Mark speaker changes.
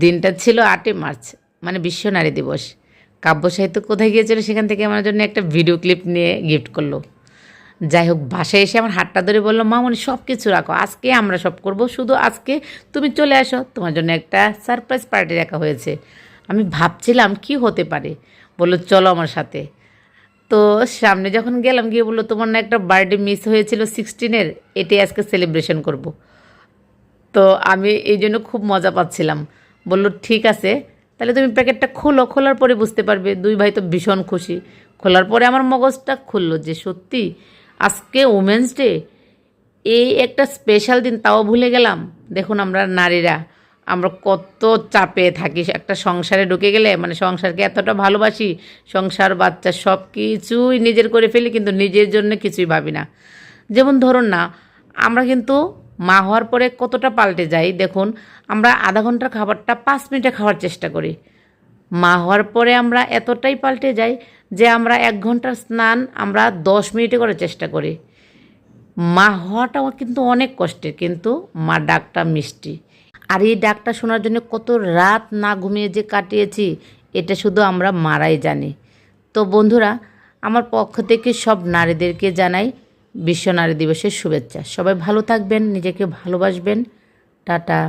Speaker 1: দিনটা ছিল 8ই মার্চ, মানে বিশ্ব নারী দিবস। কাব্য সাহিত্য কোথায় গিয়েছিল সেখান থেকে আমার জন্য একটা ভিডিও ক্লিপ নিয়ে গিফট করলো। যাই হোক, বাসায় এসে আমার হাতটা ধরে বললো, মামনি সব কিছু রাখো, আজকে আমরা সব করব, শুধু আজকে তুমি চলে আসো, তোমার জন্য একটা সারপ্রাইজ পার্টি রাখা হয়েছে। আমি ভাবছিলাম কি হতে পারে, বললো চলো আমার সাথে। তো সামনে যখন গেলাম, গিয়ে বললো তোমার না একটা বার্থডে মিস হয়েছিল 16-এর, এটাই আজকে সেলিব্রেশন করব। তো আমি এই জন্য খুব মজা পাচ্ছিলাম। বললো ঠিক আছে, তাহলে তুমি প্যাকেটটা খোলো, খোলার পরে বুঝতে পারবে। দুই ভাই তো ভীষণ খুশি। খোলার পরে আমার মগজটা খুললো যে সত্যি আজকে উমেন্স ডে, এই একটা স্পেশাল দিন, তাও ভুলে গেলাম। দেখুন আমরা নারীরা, আমরা কত চাপে থাকি একটা সংসারে ঢুকে গেলে, মানে সংসারকে এতটা ভালোবাসি, সংসার বাচ্চা সব কিছুই নিজের করে ফেলি, কিন্তু নিজের জন্য কিছুই ভাবি না। যেমন ধরুন না, আমরা কিন্তু মা হওয়ার পরে কতটা পাল্টে যাই। দেখুন, আমরা আধা ঘন্টার খাবারটা 5 মিনিটে খাওয়ার চেষ্টা করি। মা হওয়ার পরে আমরা এতটাই পাল্টে যাই যে আমরা 1 ঘন্টার স্নান আমরা 10 মিনিটে করার চেষ্টা করি। মা হওয়াটাও কিন্তু অনেক কষ্টের, কিন্তু মা ডাকটা মিষ্টি। আর এই ডাকটা শোনার জন্য কত রাত না ঘুমিয়ে যে কাটিয়েছি, এটা শুধু আমরা মারাই জানি। তো বন্ধুরা, আমার পক্ষ থেকে সব নারীদেরকে জানাই বিশ্ব নারী দিবসের শুভেচ্ছা। সবাই ভালো থাকবেন, নিজেকে ভালোবাসবেন। টাটা।